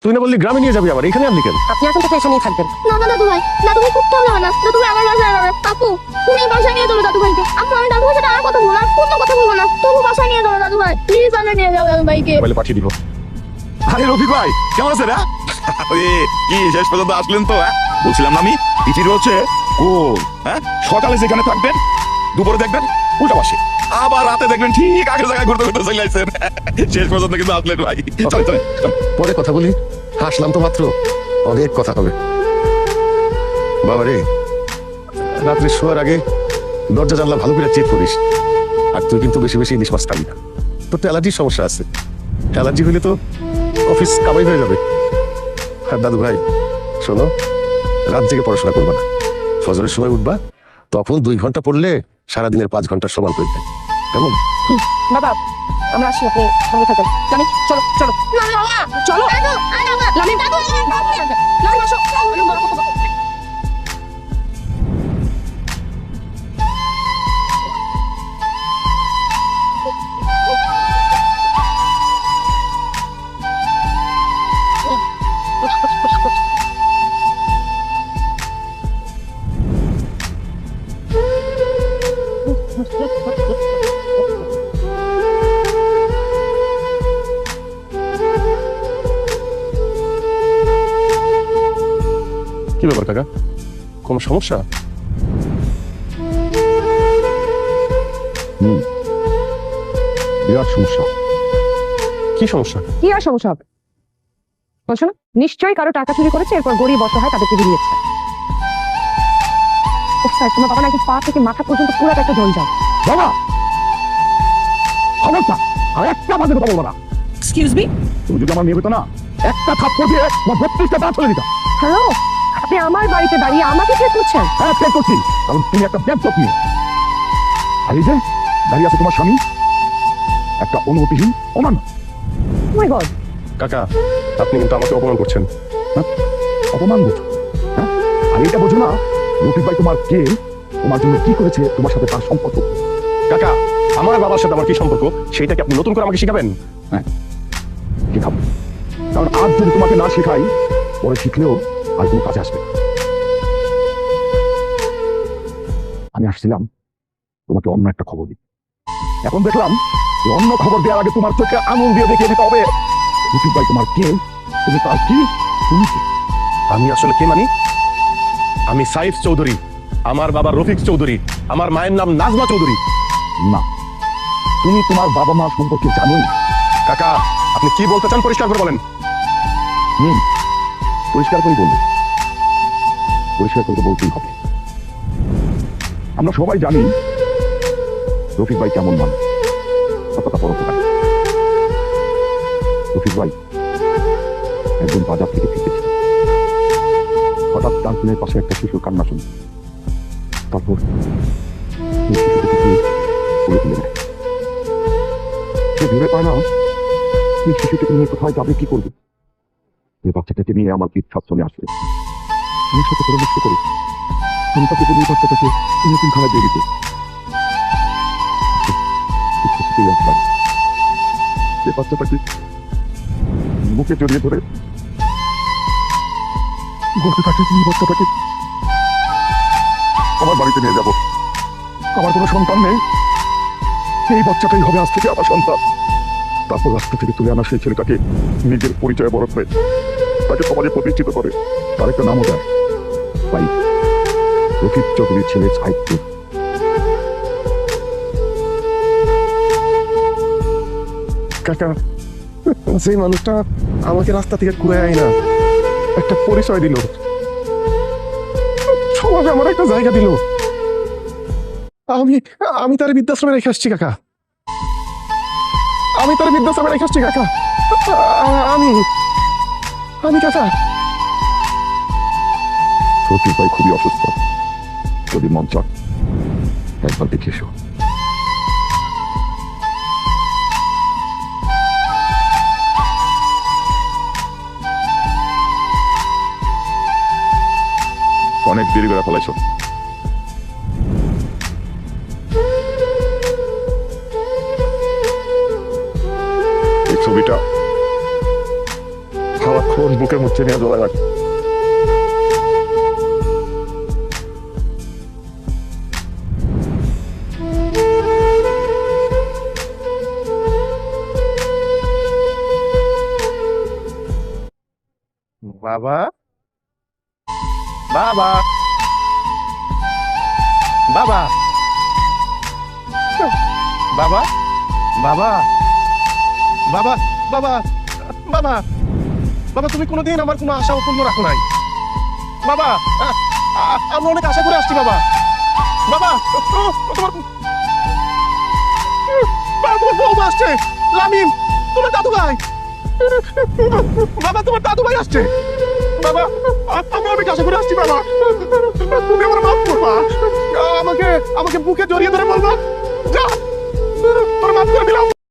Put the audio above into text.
তুই না বললি গ্রামে নিয়ে যাবি, আবার এখানে আনলি কেন? আপনি এখন থেকে এখানেই থাকবেন। না না দাদু ভাই করতে হবে না। দাদু ভাই আমার বাসায় যাবে। আপু তুমি বাসায় নিয়ে চলো দাদু ভাইকে। আপু আমি দাদু ভাইয়ের সাথে আর কথা বলবো না, কোনো কথা বলবো না। তবু বাসায় নিয়ে যাবো দাদু ভাই, প্লিজ আমি নিয়ে যাবো দাদু ভাইকে। বলে পাঠিয়ে দিব। আরে রফিক ভাই কেমন আছেন? কি শেষ পর্যন্ত আসলেন তো? বলছিলাম না আমি ইটি রয়েছে গোল। সকালে যেখানে থাকবেন দুপুরে দেখবেন উল্টা পাশে, আবার রাতে দেখবেন ঠিক আগের জায়গায় ঘুরতে ঘুরতে চলে আসছেন। শেষ পর্যন্ত কিন্তু আসলেন ভাই। চল চল পরে কথা বলি, হাসলাম তো মাত্র, অনেক কথা হবে। বাবা রে, রাত্রে শোয়ার আগে দরজা জানলা ভালো করে চেক করিস। আর তুই কিন্তু বেশি বেশি ইলিশ মাছ খাবি না, তোর তো অ্যালার্জির সমস্যা আছে। অ্যালার্জি হলে তো অফিস কামাই হয়ে যাবে। আর দাদু ভাই শোনো, রাত জেগে পড়াশোনা করবা না, ফজরের সময় উঠবা, তখন 2 ঘন্টা পড়লে সারাদিনের 5 ঘন্টার সমান করে দেয়। কেমন? বাবা আমরা আসি, আপনি সঙ্গে থাকেন। লামি চলো চলো না বাবা চলো। দাদু লামি দাদু লামি আসো। কি ব্যাপার কাকা, কোনো সমস্যা? বিরাট সমস্যা। কি সমস্যা? কি আর সমস্যা হবে বলছো না? নিশ্চয়ই কারো টাকা চুরি করেছে, এরপর গরিব অসহায় তাদেরকে বিলিয়েছে। স্যার তোমার বাবা নাকি পা থেকে মাথা পর্যন্ত পুরো একটা জ্বল যাও। বাবা খবরটা আর একটা বাজে কথা বলবো না। এক্সকিউজ মি, তুমি যদি আমার নিয়ে হতো না, একটা থাপ্পড় দিয়ে তোমার 32টা দাঁত ফেলে দিতাম। হ্যালো, আপনি আমার বাড়িতে দাঁড়িয়ে আমাকে চেক করছেন? হ্যাঁ চেক করছি, কারণ তুমি একটা ব্যাপক নিয়ে। আর এই যে দাঁড়িয়ে আছে তোমার স্বামী, একটা অনুমতিহীন অমান্য। ও মাই গড, কাকা আপনি কিন্তু আমাকে অপমান করছেন। অপমান বোঝো? হ্যাঁ, আর এটা বোঝো না রফিক ভাই তোমার কে, তোমার জন্য কি করেছে, তোমার সাথে তার সম্পর্ক। কাকা আমার বাবার সাথে আমার কি সম্পর্ক, সেটা কি আপনি নতুন করে আমাকে শিখাবেন? হ্যাঁ শেখাবো, কারণ আজ যদি তোমাকে না শেখাই, পরে শিখলেও আর কোনো কাজে আসবে না। আমি আসছিলাম তোমাকে অন্য একটা খবর দিই। এখন দেখলাম যে অন্য খবর দেওয়ার আগে তোমার চোখে আঙুল দিয়ে দেখিয়ে দিতে হবে রফিক ভাই তোমার কে, তুমি তার কি, তুমি কি। আমি আসলে কে মানি? আমি সাইফ চৌধুরী, আমার বাবা রফিক চৌধুরী, আমার মায়ের নাম নাজমা চৌধুরী। না, তুমি তোমার বাবা মা সম্পর্কে জানোই। কাকা আপনি কি বলতে চান পরিষ্কার করে বলেন। পরিষ্কার করে বলবো, পরিষ্কার করে বলতেই হবে। আমরা সবাই জানি রফিক ভাই কেমন মানুষ, কতটা পরোপকারী। রফিক ভাই একদিন বাজার থেকে ফিরেছিল, হঠাৎ ডাস্টবিনের পাশে একটা শিশুর কান্না শুনি। তারপর সেই শিশুটিকে গিয়ে কোলে তুলে নেয়। সে ভেবে পায় না এই শিশুটিকে নিয়ে কোথায় যাবে, কি করবে। এই বাচ্চাটাকে নিয়ে আমার বৃদ্ধাশ্রমে আসবে, আমার সাথে পরামর্শ করি। আমি তাকে বলি বাচ্চাটাকে নতুন খাবার দিয়ে দিতে। এই বাচ্চাটাকে বুকে জড়িয়ে ধরে বলতে থাকে, তুমি বাচ্চাটাকে আমার বাড়িতে নিয়ে যাব, আমার কোনো সন্তান নেই, এই বাচ্চাটাই হবে আজ থেকে আমার সন্তান। তারপর রাস্তা থেকে তুলে আনা সেই ছেলেটাকে নিজের পরিচয়ে বড় করে তাকে সমাজে প্রতিষ্ঠিত করে, তার একটা নামও দেয়। ভাই রফিক চৌধুরীর ছেলে সাহিত্য। কাকা সেই মানুষটা আমাকে রাস্তা থেকে কুড়ায় আয় না, একটা পরিচয় দিল, সমাজে আমার একটা জায়গা দিল। আমি আমি তার বৃদ্ধাশ্রমে রেখে আসছি কাকা, আমি তার বৃদ্ধাশ্রমে রেখে আসছি কাকা। আমি আমি কাকা। রফিক ভাই খুবই অসুস্থ, যদি মন চান একবার দেখে এসো। অনেক দেরি করে ফেলাইছো। এই ছবিটা খাওয়া কোন বুকে মুচ্ছে নিয়ে জোড়া রাখ। বাবা বাবা বাবা বাবা বাবা বাবা বাবা বাবা বাবা তুমি কোনোদিন আমার কোনো আশা অপূর্ণ রাখো নাই বাবা। আমরা অনেক আশা করে আসছি বাবা। বাবা তোমার তোমার বৌমা আসছে, লামিম তোমার দাদু ভাই। বাবা তোমার দাদু ভাই আসছে। বাবা আমরা অনেক আশা করে আসছি বাবা, তুমি আমার মাফ করবা। আমাকে আমাকে বুকে জড়িয়ে ধরে বলবা যা তোর মাফ করে দিলাম।